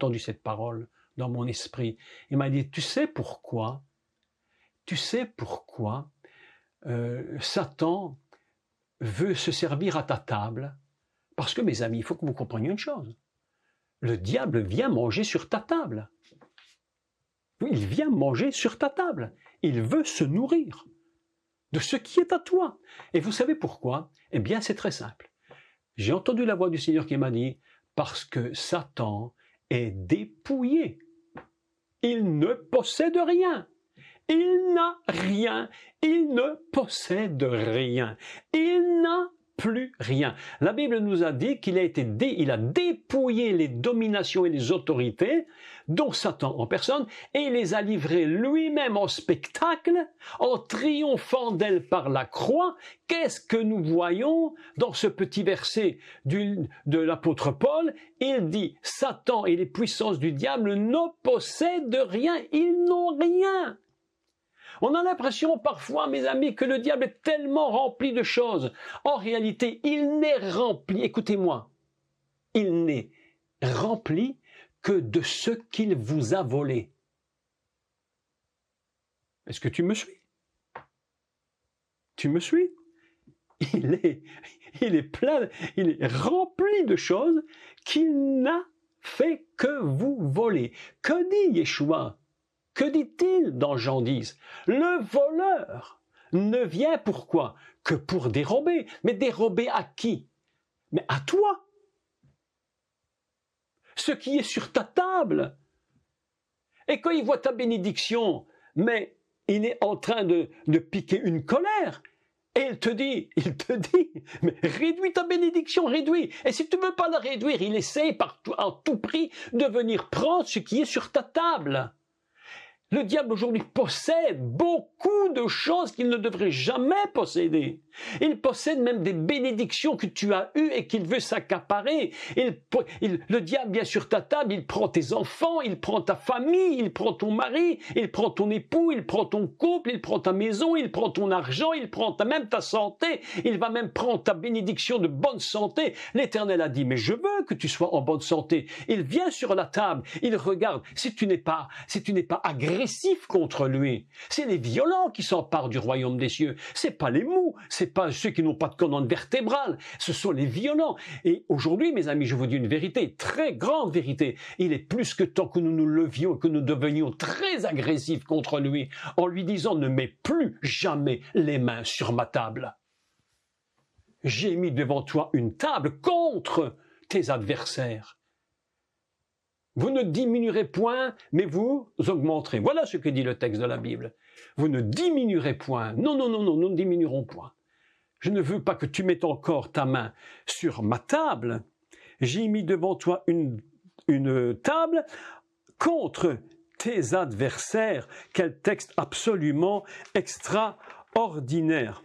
entendu cette parole dans mon esprit. Il m'a dit, tu sais pourquoi Satan veut se servir à ta table? Parce que, mes amis, il faut que vous compreniez une chose. Le diable vient manger sur ta table. Oui, il vient manger sur ta table. Il veut se nourrir de ce qui est à toi. Et vous savez pourquoi? Eh bien, c'est très simple. J'ai entendu la voix du Seigneur qui m'a dit, parce que Satan est dépouillé. Il ne possède rien. Il n'a rien. Il ne possède rien. Il n'a plus rien. La Bible nous a dit qu'il a dépouillé les dominations et les autorités, dont Satan en personne, et il les a livrées lui-même en spectacle, en triomphant d'elles par la croix. Qu'est-ce que nous voyons dans ce petit verset de l'apôtre Paul? Il dit, Satan et les puissances du diable ne possèdent rien, ils n'ont rien. On a l'impression parfois, mes amis, que le diable est tellement rempli de choses. En réalité, il n'est rempli, écoutez-moi, il n'est rempli que de ce qu'il vous a volé. Est-ce que tu me suis? Tu me suis? Il est plein, il est rempli de choses qu'il n'a fait que vous voler. Que dit Yeshua? Que dit-il dans Jean 10? Le voleur ne vient pourquoi? Que pour dérober. Mais dérober à qui? Mais à toi. Ce qui est sur ta table. Et quand il voit ta bénédiction, mais il est en train de piquer une colère. Et il te dit, mais réduis ta bénédiction, réduis. Et si tu ne veux pas la réduire, il essaie à tout prix de venir prendre ce qui est sur ta table. Le diable aujourd'hui possède beaucoup de choses qu'il ne devrait jamais posséder. Il possède même des bénédictions que tu as eues et qu'il veut s'accaparer. Le diable vient sur ta table, il prend tes enfants, il prend ta famille, il prend ton mari, il prend ton époux, il prend ton couple, il prend ta maison, il prend ton argent, il prend même ta santé, il va même prendre ta bénédiction de bonne santé. L'Éternel a dit, mais je veux que tu sois en bonne santé. Il vient sur la table, il regarde. Si tu n'es pas agressif contre lui, c'est les violents qui s'emparent du royaume des cieux. C'est pas les mous, c'est pas ceux qui n'ont pas de colonne vertébrale, ce sont les violents. Et aujourd'hui, mes amis, je vous dis une vérité, très grande vérité. Il est plus que temps que nous nous levions, que nous devenions très agressifs contre lui, en lui disant, ne mets plus jamais les mains sur ma table. J'ai mis devant toi une table contre tes adversaires. Vous ne diminuerez point, mais vous augmenterez. Voilà ce que dit le texte de la Bible. Vous ne diminuerez point. Non, nous ne diminuerons point. Je ne veux pas que tu mettes encore ta main sur ma table. J'ai mis devant toi une table contre tes adversaires. Quel texte absolument extraordinaire.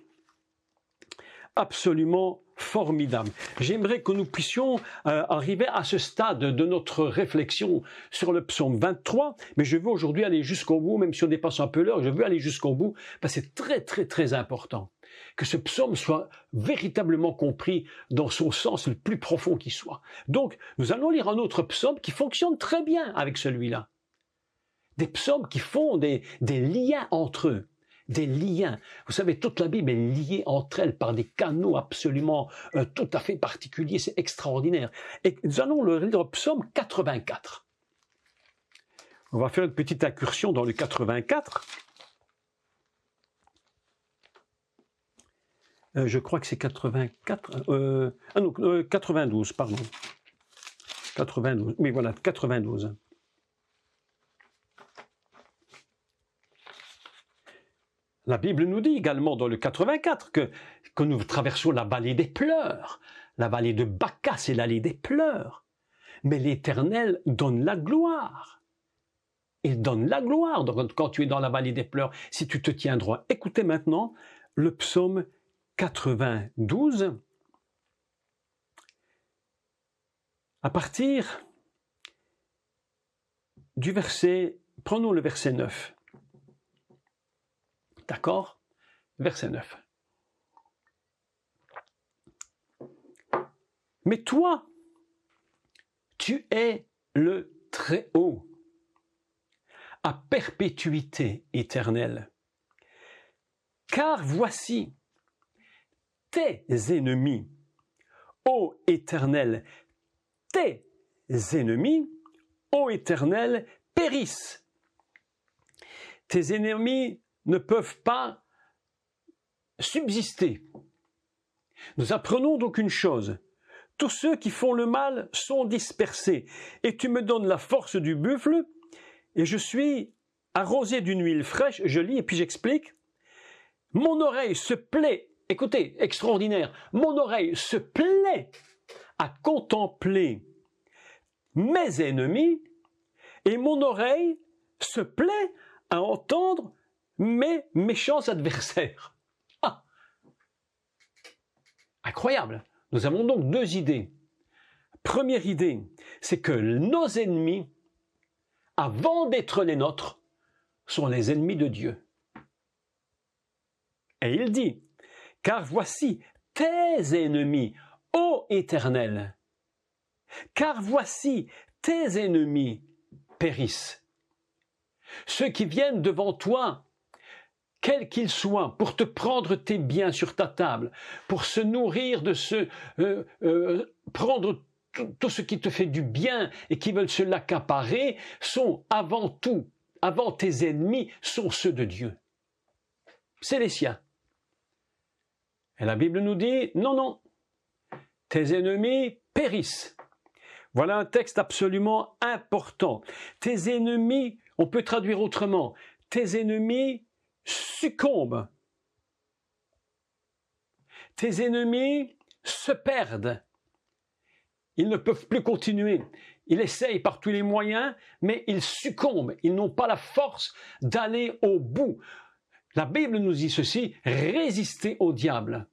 Absolument formidable. J'aimerais que nous puissions arriver à ce stade de notre réflexion sur le psaume 23, mais je veux aujourd'hui aller jusqu'au bout, même si on dépasse un peu l'heure, je veux aller jusqu'au bout, parce que c'est très très très important que ce psaume soit véritablement compris dans son sens le plus profond qui soit. Donc, nous allons lire un autre psaume qui fonctionne très bien avec celui-là. Des psaumes qui font des liens entre eux. Des liens. Vous savez, toute la Bible est liée entre elles par des canaux absolument tout à fait particuliers. C'est extraordinaire. Et nous allons lire le psaume 84. On va faire une petite incursion dans le 84. Je crois que c'est 84. 92, pardon. 92. Oui, voilà, 92. La Bible nous dit également dans le 84 que nous traversons la vallée des pleurs. La vallée de Baca, c'est l'allée des pleurs. Mais l'Éternel donne la gloire. Il donne la gloire quand tu es dans la vallée des pleurs, si tu te tiens droit. Écoutez maintenant le psaume 92. À partir du verset, prenons le verset 9. D'accord? Verset 9. Mais toi, tu es le très haut, à perpétuité éternelle. Car voici tes ennemis, ô Éternel, tes ennemis, ô Éternel, périssent. Tes ennemis ne peuvent pas subsister. Nous apprenons donc une chose. Tous ceux qui font le mal sont dispersés. Et tu me donnes la force du buffle, et je suis arrosé d'une huile fraîche. Je lis et puis j'explique. Mon oreille se plaît, écoutez, extraordinaire, mon oreille se plaît à contempler mes ennemis, et mon oreille se plaît à entendre mes méchants adversaires. Ah, incroyable. Nous avons donc deux idées. Première idée, c'est que nos ennemis, avant d'être les nôtres, sont les ennemis de Dieu. Et il dit, car voici tes ennemis, ô Éternel, car voici tes ennemis périssent. Ceux qui viennent devant toi, quels qu'ils soient, pour te prendre tes biens sur ta table, pour se nourrir de prendre tout ce qui te fait du bien et qui veulent se l'accaparer, sont avant tout, avant tes ennemis, sont ceux de Dieu. C'est les siens. Et la Bible nous dit, non, non, tes ennemis périssent. Voilà un texte absolument important. Tes ennemis, on peut traduire autrement, tes ennemis succombent. Tes ennemis se perdent. Ils ne peuvent plus continuer. Ils essayent par tous les moyens, mais ils succombent. Ils n'ont pas la force d'aller au bout. La Bible nous dit ceci, résistez au diable.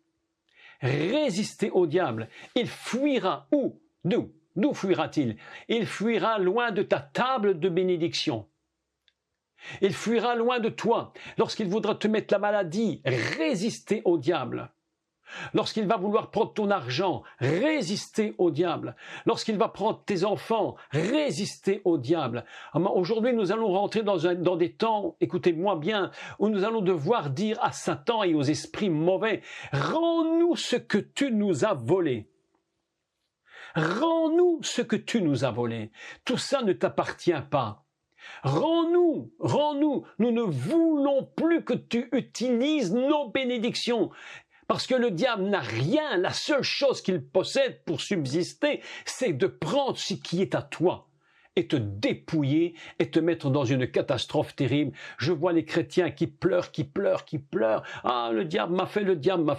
Résistez au diable. Il fuira où? D'où fuira-t-il? Il fuira loin de ta table de bénédiction. Il fuira loin de toi. Lorsqu'il voudra te mettre la maladie, résistez au diable. Lorsqu'il va vouloir prendre ton argent, résistez au diable. Lorsqu'il va prendre tes enfants, résistez au diable. Aujourd'hui, nous allons rentrer dans des temps, écoutez-moi bien, où nous allons devoir dire à Satan et aux esprits mauvais, rends-nous ce que tu nous as volé. Rends-nous ce que tu nous as volé. Tout ça ne t'appartient pas. Rends-nous, nous ne voulons plus que tu utilises nos bénédictions. Parce que le diable n'a rien, la seule chose qu'il possède pour subsister, c'est de prendre ce qui est à toi et te dépouiller et te mettre dans une catastrophe terrible. Je vois les chrétiens qui pleurent. Ah, le diable m'a fait,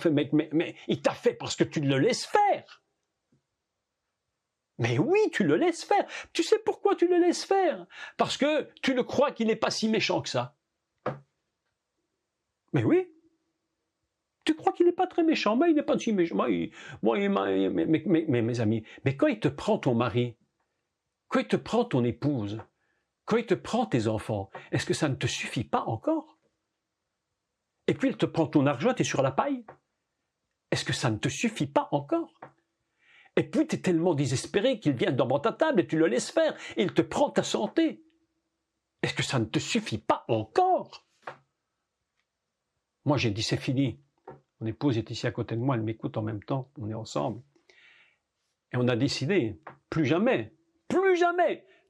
mais il t'a fait parce que tu le laisses faire. Mais oui, tu le laisses faire. Tu sais pourquoi tu le laisses faire? Parce que tu le crois qu'il n'est pas si méchant que ça. Mais oui. Tu crois qu'il n'est pas très méchant, mais il n'est pas si méchant. Mais mes amis, mais quand il te prend ton mari, quand il te prend ton épouse, quand il te prend tes enfants, est-ce que ça ne te suffit pas encore? Et puis il te prend ton argent, tu es sur la paille. Est-ce que ça ne te suffit pas encore? Et puis tu es tellement désespéré qu'il vient devant ta table et tu le laisses faire. Et il te prend ta santé. Est-ce que ça ne te suffit pas encore? Moi j'ai dit c'est fini. Mon épouse est ici à côté de moi, elle m'écoute en même temps, on est ensemble. Et on a décidé, plus jamais,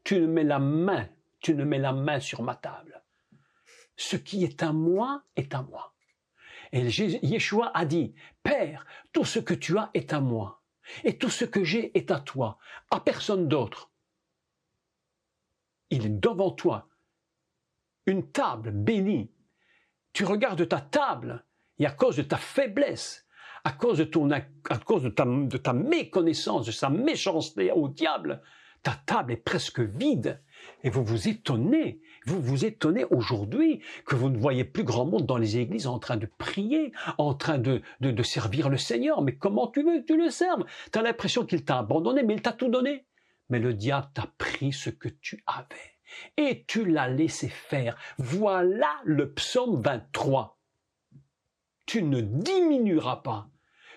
tu ne mets la main sur ma table. Ce qui est à moi est à moi. Et Yeshua a dit, Père, tout ce que tu as est à moi. Et tout ce que j'ai est à toi, à personne d'autre. Il est devant toi, une table bénie. Tu regardes ta table, et à cause de ta faiblesse, à cause de ta méconnaissance, de sa méchanceté au diable, ta table est presque vide. Et vous vous étonnez aujourd'hui que vous ne voyez plus grand monde dans les églises en train de prier, en train de servir le Seigneur. Mais comment tu veux que tu le serves? Tu as l'impression qu'il t'a abandonné, mais il t'a tout donné. Mais le diable t'a pris ce que tu avais et tu l'as laissé faire. Voilà le psaume 23. Tu ne diminueras pas.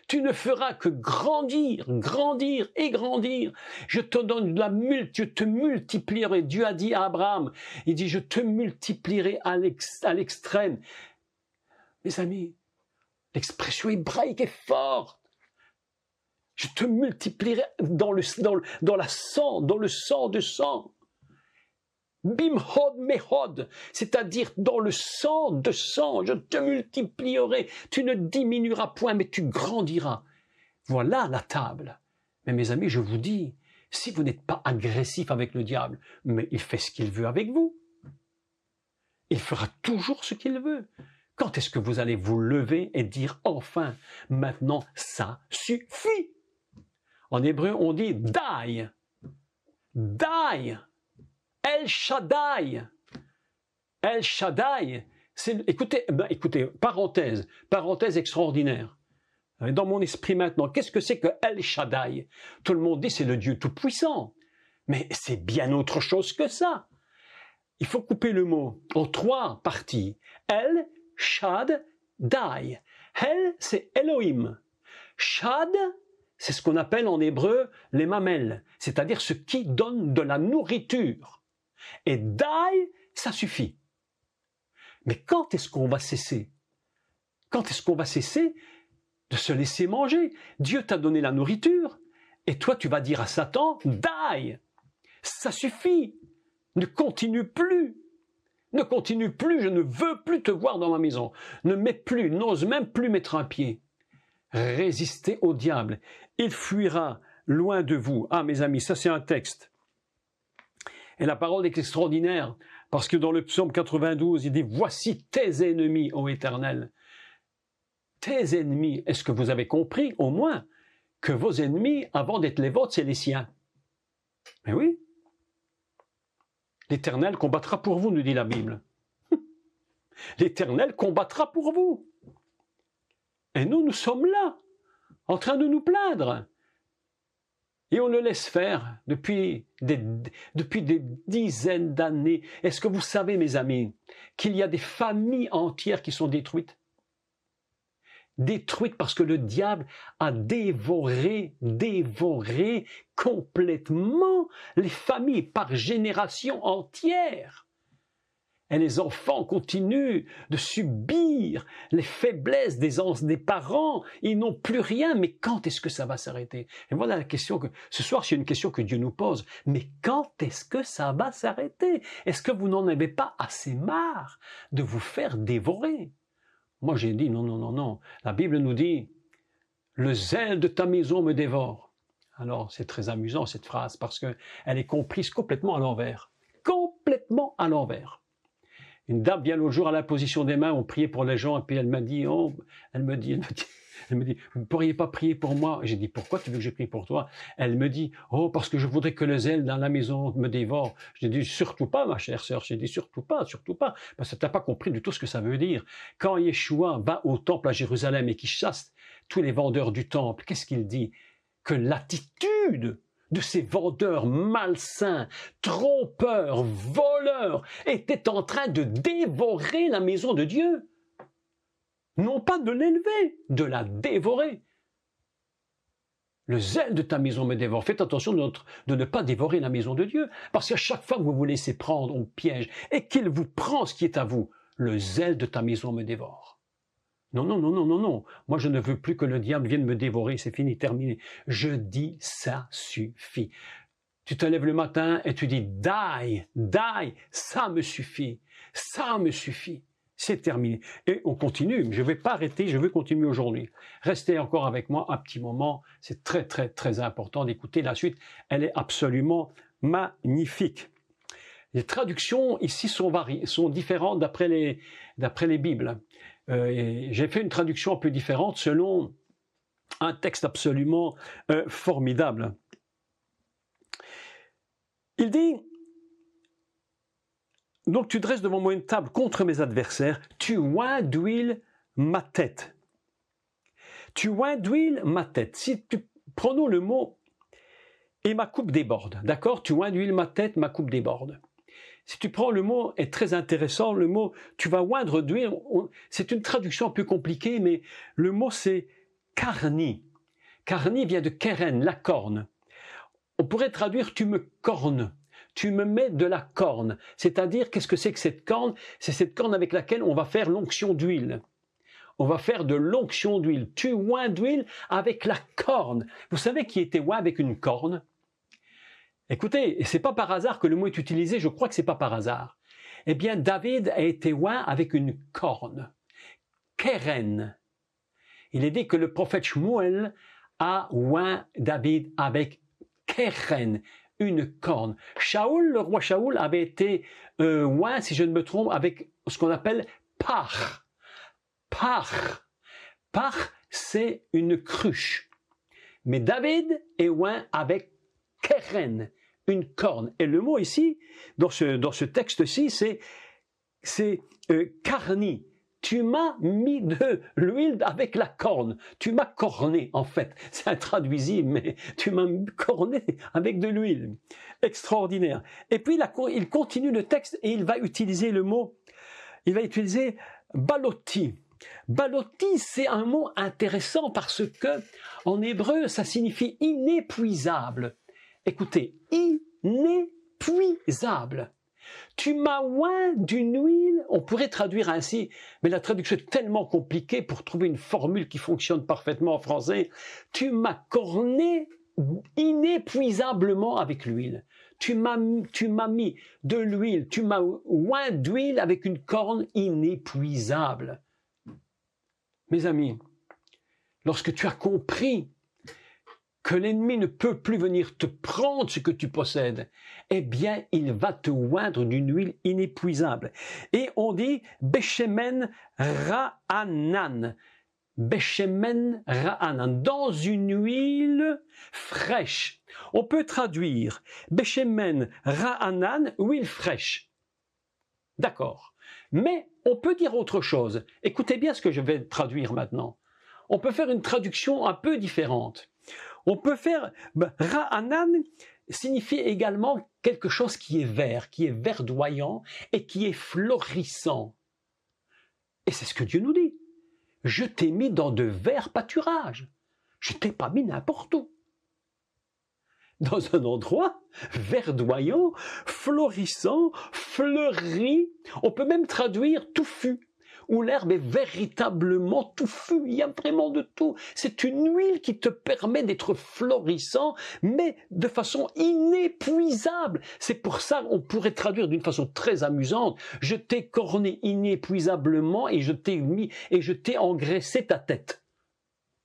Tu ne feras que grandir, grandir et grandir. Je te donne je te multiplierai. Dieu a dit à Abraham, il dit, je te multiplierai à l'extrême. Mes amis, l'expression hébraïque est forte. Je te multiplierai dans le sang de sang. Bimhod mehod, c'est-à-dire dans le sang de sang, je te multiplierai, tu ne diminueras point, mais tu grandiras. Voilà la table. Mais mes amis, je vous dis, si vous n'êtes pas agressif avec le diable, mais il fait ce qu'il veut avec vous. Il fera toujours ce qu'il veut. Quand est-ce que vous allez vous lever et dire enfin, maintenant, ça suffit? En hébreu, on dit die. Die. El Shaddai. El Shaddai. Écoutez, parenthèse extraordinaire. Dans mon esprit maintenant, qu'est-ce que c'est que El Shaddai? Tout le monde dit c'est le Dieu Tout-Puissant. Mais c'est bien autre chose que ça. Il faut couper le mot en 3 parties. El Shaddai. El, c'est Elohim. Shad, c'est ce qu'on appelle en hébreu les mamelles, c'est-à-dire ce qui donne de la nourriture. Et Dai, ça suffit. Mais quand est-ce qu'on va cesser? Quand est-ce qu'on va cesser de se laisser manger? Dieu t'a donné la nourriture, et toi tu vas dire à Satan, Dai, ça suffit, ne continue plus. Ne continue plus, je ne veux plus te voir dans ma maison. N'ose même plus mettre un pied. Résistez au diable, il fuira loin de vous. Ah mes amis, ça c'est un texte. Et la parole est extraordinaire, parce que dans le psaume 92, il dit « Voici tes ennemis, ô Éternel ». Tes ennemis, est-ce que vous avez compris au moins que vos ennemis, avant d'être les vôtres, c'est les siens? Mais oui. L'Éternel combattra pour vous, nous dit la Bible. L'Éternel combattra pour vous. Et nous sommes là, en train de nous plaindre. Et on le laisse faire depuis des dizaines d'années. Est-ce que vous savez, mes amis, qu'il y a des familles entières qui sont détruites? Détruites parce que le diable a dévoré complètement les familles par génération entière. Et les enfants continuent de subir les faiblesses des parents. Ils n'ont plus rien. Mais quand est-ce que ça va s'arrêter? Et voilà la question que, ce soir, c'est une question que Dieu nous pose. Mais quand est-ce que ça va s'arrêter? Est-ce que vous n'en avez pas assez marre de vous faire dévorer? Moi, j'ai dit non. La Bible nous dit, le zèle de ta maison me dévore. Alors, c'est très amusant cette phrase parce qu'elle est comprise complètement à l'envers. Complètement à l'envers. Une dame vient l'autre jour à la position des mains, on priait pour les gens, et puis elle me dit, vous ne pourriez pas prier pour moi? J'ai dit, pourquoi tu veux que je prie pour toi? Elle me dit, parce que je voudrais que le zèle dans la maison me dévore. J'ai dit, surtout pas, ma chère sœur. J'ai dit, surtout pas, parce que tu n'as pas compris du tout ce que ça veut dire. Quand Yeshua va au temple à Jérusalem et qu'il chasse tous les vendeurs du temple, qu'est-ce qu'il dit? Que l'attitude de ces vendeurs malsains, trompeurs, voleurs, étaient en train de dévorer la maison de Dieu. Non pas de l'élever, de la dévorer. Le zèle de ta maison me dévore. Faites attention de ne pas dévorer la maison de Dieu, parce qu'à chaque fois que vous vous laissez prendre au piège et qu'il vous prend ce qui est à vous, le zèle de ta maison me dévore. Non. Moi, je ne veux plus que le diable vienne me dévorer. C'est fini, terminé. Je dis, ça suffit. Tu te lèves le matin et tu dis, die, ça me suffit. C'est terminé. Et on continue. Je ne vais pas arrêter, je veux continuer aujourd'hui. Restez encore avec moi un petit moment. C'est très, très, très important d'écouter la suite. Elle est absolument magnifique. Les traductions ici sont différentes d'après les Bibles. J'ai fait une traduction un peu différente selon un texte absolument formidable. Il dit, donc tu dresses devant moi une table contre mes adversaires, tu oins d'huile ma tête. Tu oins d'huile ma tête. Prenons le mot et ma coupe déborde, d'accord? Tu oins d'huile ma tête, ma coupe déborde. Si tu prends le mot, est très intéressant, le mot, tu vas oindre d'huile, c'est une traduction un peu compliquée, mais le mot c'est Carni. Carni vient de keren, la corne. On pourrait traduire « tu me cornes ». Tu me mets de la corne. C'est-à-dire, qu'est-ce que c'est que cette corne? C'est cette corne avec laquelle on va faire l'onction d'huile. On va faire de l'onction d'huile. Tu oins d'huile avec la corne. Vous savez qui était oint avec une corne? Écoutez, c'est pas par hasard que le mot est utilisé, je crois que c'est pas par hasard. Eh bien, David a été oint avec une corne. Keren. Il est dit que le prophète Shmuel a oint David avec keren, une corne. Shaoul, le roi Shaoul, avait été oint, si je ne me trompe, avec ce qu'on appelle par. Par, c'est une cruche. Mais David est oint avec keren, une corne. Et le mot ici, dans ce texte-ci, c'est carni. Tu m'as mis de l'huile avec la corne. Tu m'as corné, en fait. C'est intraduisible, mais tu m'as corné avec de l'huile. Extraordinaire. Et puis, il continue le texte et il va utiliser le mot, il va utiliser balotti. Balotti, c'est un mot intéressant parce que, en hébreu, ça signifie inépuisable. Écoutez, inépuisable. Tu m'as oint d'une huile, on pourrait traduire ainsi, mais la traduction est tellement compliquée pour trouver une formule qui fonctionne parfaitement en français. Tu m'as corné inépuisablement avec l'huile. Tu m'as mis de l'huile, tu m'as oint d'huile avec une corne inépuisable. Mes amis, lorsque tu as compris que l'ennemi ne peut plus venir te prendre ce que tu possèdes, eh bien, il va te oindre d'une huile inépuisable. Et on dit Beshemen Ra'anan. Beshemen Ra'anan. Dans une huile fraîche. On peut traduire Beshemen Ra'anan, huile fraîche. D'accord. Mais on peut dire autre chose. Écoutez bien ce que je vais traduire maintenant. On peut faire une traduction un peu différente. On peut faire Ra'anan signifie également quelque chose qui est vert, qui est verdoyant et qui est florissant. Et c'est ce que Dieu nous dit. Je t'ai mis dans de verts pâturages. Je t'ai pas mis n'importe où. Dans un endroit verdoyant, florissant, fleuri. On peut même traduire touffu, où l'herbe est véritablement touffue, il y a vraiment de tout. C'est une huile qui te permet d'être florissant, mais de façon inépuisable. C'est pour ça qu'on pourrait traduire d'une façon très amusante. Je t'ai corné inépuisablement et je t'ai engraissé ta tête.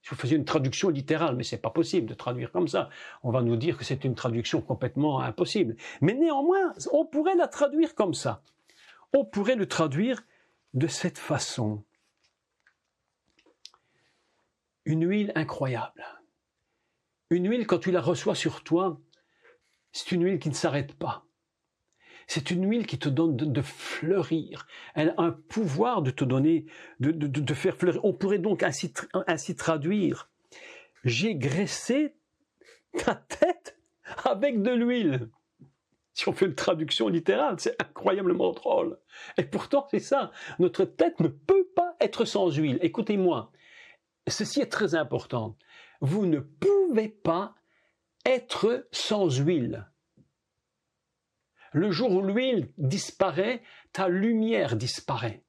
Si vous faisiez une traduction littérale, mais c'est pas possible de traduire comme ça. On va nous dire que c'est une traduction complètement impossible. Mais néanmoins, on pourrait la traduire comme ça. On pourrait le traduire de cette façon. Une huile incroyable. Une huile, quand tu la reçois sur toi, c'est une huile qui ne s'arrête pas. C'est une huile qui te donne de fleurir. Elle a un pouvoir de te donner, de faire fleurir. On pourrait donc ainsi traduire. J'ai graissé ta tête avec de l'huile. Si on fait une traduction littérale, c'est incroyablement drôle. Et pourtant, c'est ça. Notre tête ne peut pas être sans huile. Écoutez-moi, ceci est très important. Vous ne pouvez pas être sans huile. Le jour où l'huile disparaît, ta lumière disparaît.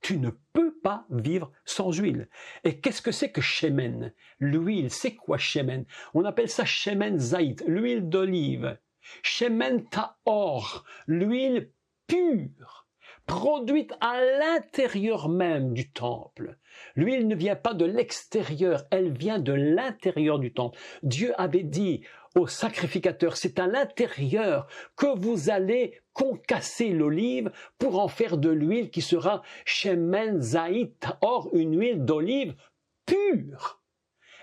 Tu ne peux pas vivre sans huile. Et qu'est-ce que c'est que shemen? L'huile, c'est quoi shemen? On appelle ça shemen zaït, l'huile d'olive. Shemen tahor, l'huile pure, produite à l'intérieur même du temple. L'huile ne vient pas de l'extérieur, elle vient de l'intérieur du temple. Dieu avait dit aux sacrificateurs, c'est à l'intérieur que vous allez concasser l'olive pour en faire de l'huile qui sera shemen zaït tahor, une huile d'olive pure.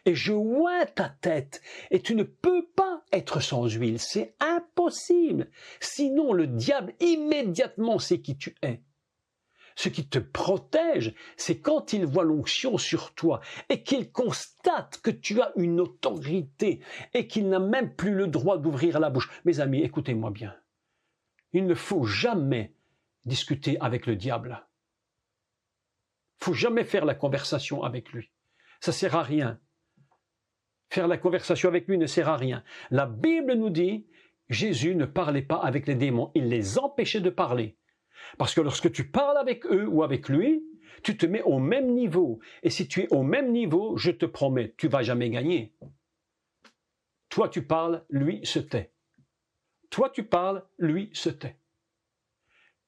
Et je oins ta tête, et tu ne peux pas être sans huile, c'est impossible. Sinon le diable immédiatement sait qui tu es. Ce qui te protège, c'est quand il voit l'onction sur toi et qu'il constate que tu as une autorité et qu'il n'a même plus le droit d'ouvrir la bouche. Mes amis, écoutez-moi bien. Il ne faut jamais discuter avec le diable. Il ne faut jamais faire la conversation avec lui. Ça ne sert à rien. Faire la conversation avec lui ne sert à rien. La Bible nous dit, Jésus ne parlait pas avec les démons, il les empêchait de parler. Parce que lorsque tu parles avec eux ou avec lui, tu te mets au même niveau. Et si tu es au même niveau, je te promets, tu ne vas jamais gagner. Toi tu parles, lui se tait. Toi tu parles, lui se tait.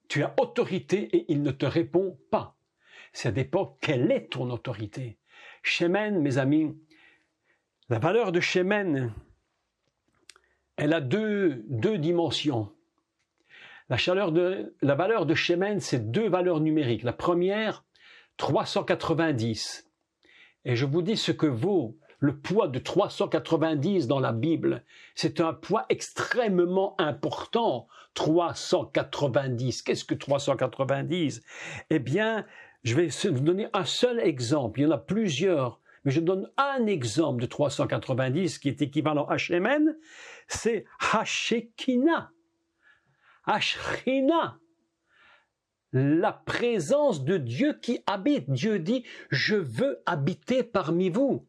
Tu as autorité et il ne te répond pas. Ça dépend quelle est ton autorité. Shemen, mes amis, la valeur de Shemen, elle a deux dimensions. La valeur de Shemen, c'est deux valeurs numériques. La première, 390. Et je vous dis ce que vaut le poids de 390 dans la Bible. C'est un poids extrêmement important. 390. Qu'est-ce que 390? Eh bien, je vais vous donner un seul exemple. Il y en a plusieurs. Mais je donne un exemple de 390 qui est équivalent à Shemen. C'est Hashekina. Ashrina, la présence de Dieu qui habite. Dieu dit, je veux habiter parmi vous.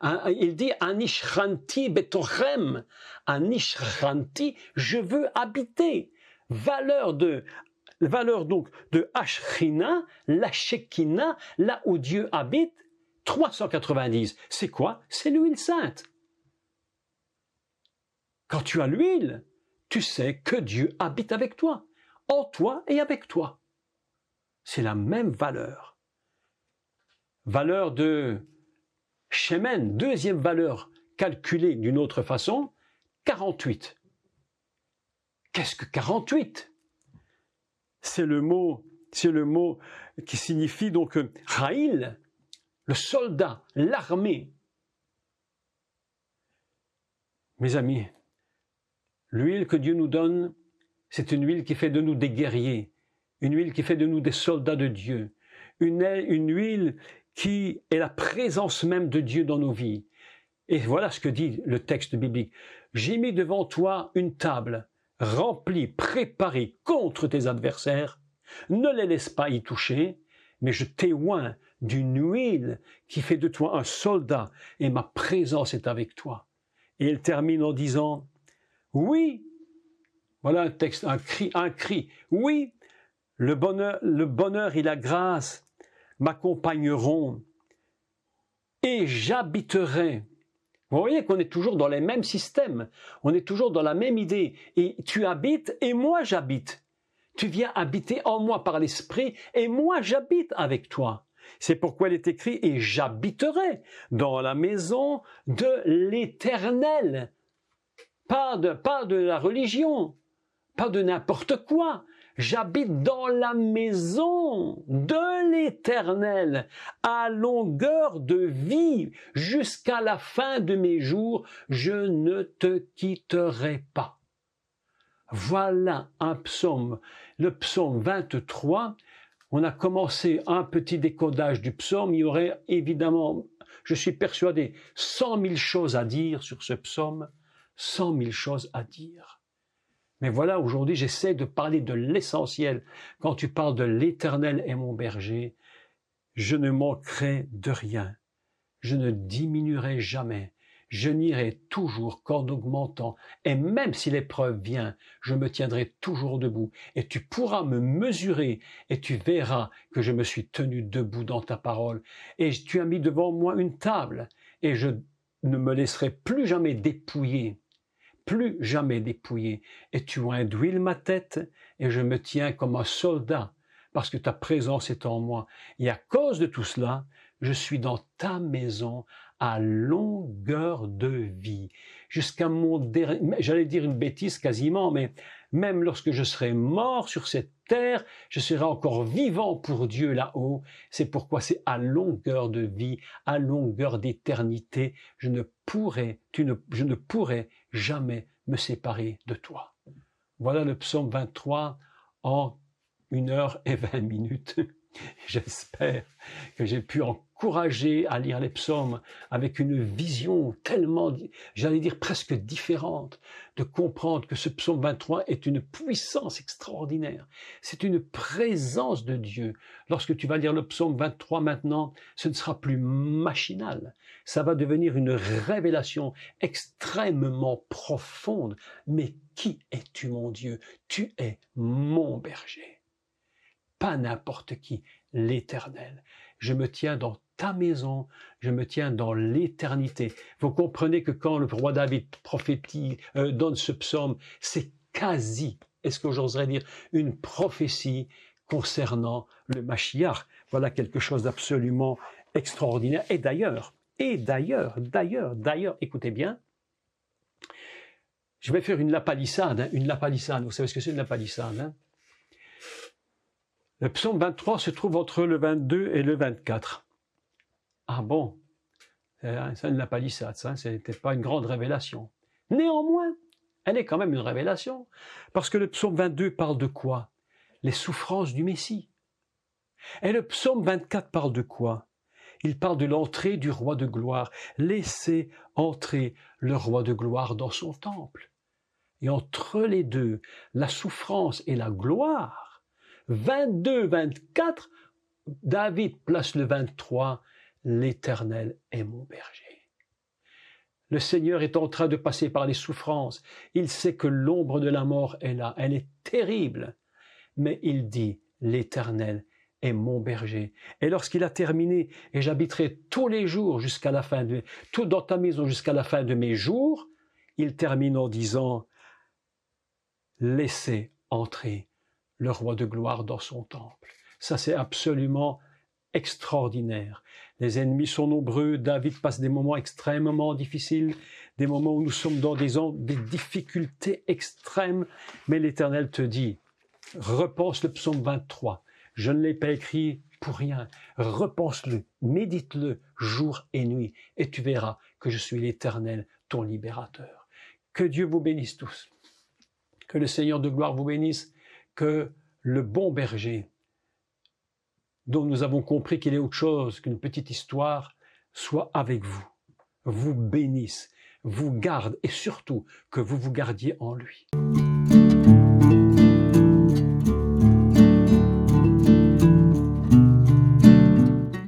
Il dit, Anishranti betorem, Anishranti, je veux habiter. Valeur donc de Ashrina, la Shekinah, là où Dieu habite, 390. C'est quoi? C'est l'huile sainte. Quand tu as l'huile, tu sais que Dieu habite avec toi, en toi et avec toi. C'est la même valeur. Valeur de Shemen, deuxième valeur calculée d'une autre façon, 48. Qu'est-ce que 48? C'est le mot qui signifie donc Raïl, le soldat, l'armée. Mes amis, l'huile que Dieu nous donne, c'est une huile qui fait de nous des guerriers, une huile qui fait de nous des soldats de Dieu, une huile qui est la présence même de Dieu dans nos vies. Et voilà ce que dit le texte biblique. J'ai mis devant toi une table remplie, préparée contre tes adversaires. Ne les laisse pas y toucher, mais je t'éoins d'une huile qui fait de toi un soldat et ma présence est avec toi. Et il termine en disant, oui, voilà un texte, un cri, oui, le bonheur et la grâce m'accompagneront et j'habiterai. Vous voyez qu'on est toujours dans les mêmes systèmes, on est toujours dans la même idée. Et tu habites et moi j'habite. Tu viens habiter en moi par l'Esprit et moi j'habite avec toi. C'est pourquoi il est écrit « Et j'habiterai dans la maison de l'Éternel ». Pas de la religion, pas de n'importe quoi. J'habite dans la maison de l'Éternel à longueur de vie jusqu'à la fin de mes jours. Je ne te quitterai pas. Voilà un psaume, le psaume 23. On a commencé un petit décodage du psaume. Il y aurait évidemment, je suis persuadé, 100 000 choses à dire sur ce psaume. 100 000 choses à dire. Mais voilà, aujourd'hui, j'essaie de parler de l'essentiel. Quand tu parles de l'Éternel est mon berger, je ne manquerai de rien. Je ne diminuerai jamais. Je n'irai toujours qu'en augmentant. Et même si l'épreuve vient, je me tiendrai toujours debout. Et tu pourras me mesurer et tu verras que je me suis tenu debout dans ta parole. Et tu as mis devant moi une table et je ne me laisserai plus jamais dépouiller. Plus jamais dépouillé. Et tu oins d'huile ma tête, et je me tiens comme un soldat, parce que ta présence est en moi. Et à cause de tout cela, je suis dans ta maison à longueur de vie. Jusqu'à mon dernier, j'allais dire une bêtise quasiment, mais même lorsque je serai mort sur cette terre, je serai encore vivant pour Dieu là-haut. C'est pourquoi c'est à longueur de vie, à longueur d'éternité. Je ne pourrai jamais me séparer de toi. Voilà le psaume 23 en 1h20. J'espère que j'ai pu en encouragé à lire les psaumes avec une vision tellement, j'allais dire presque différente, de comprendre que ce psaume 23 est une puissance extraordinaire. C'est une présence de Dieu. Lorsque tu vas lire le psaume 23 maintenant, ce ne sera plus machinal. Ça va devenir une révélation extrêmement profonde. Mais qui es-tu, mon Dieu? Tu es mon berger. Pas n'importe qui, l'Éternel. Je me tiens dans ta maison, je me tiens dans l'éternité. Vous comprenez que quand le roi David prophétise, donne ce psaume, c'est quasi, est-ce que j'oserais dire, une prophétie concernant le Mashiach. Voilà quelque chose d'absolument extraordinaire. Et d'ailleurs, écoutez bien, je vais faire une lapalissade, une lapalissade. Vous savez ce que c'est une lapalissade, hein? Le psaume 23 se trouve entre le 22 et le 24. Ah bon, ça ne l'a pas dit ça n'était pas une grande révélation. Néanmoins, elle est quand même une révélation, parce que le psaume 22 parle de quoi? Les souffrances du Messie. Et le psaume 24 parle de quoi? Il parle de l'entrée du roi de gloire. Laissez entrer le roi de gloire dans son temple. Et entre les deux, la souffrance et la gloire, 22, 24, David place le 23, l'Éternel est mon berger. Le Seigneur est en train de passer par les souffrances. Il sait que l'ombre de la mort est là, elle est terrible. Mais il dit, l'Éternel est mon berger. Et lorsqu'il a terminé, et j'habiterai tous les jours jusqu'à la fin tout dans ta maison jusqu'à la fin de mes jours, il termine en disant, laissez entrer le roi de gloire dans son temple. Ça, c'est absolument extraordinaire. Les ennemis sont nombreux, David passe des moments extrêmement difficiles, des moments où nous sommes dans des difficultés extrêmes, mais l'Éternel te dit, repense le psaume 23, je ne l'ai pas écrit pour rien, repense-le, médite-le jour et nuit, et tu verras que je suis l'Éternel, ton libérateur. Que Dieu vous bénisse tous, que le Seigneur de gloire vous bénisse, que le bon berger, dont nous avons compris qu'il est autre chose qu'une petite histoire, soit avec vous, vous bénisse, vous garde et surtout que vous vous gardiez en lui.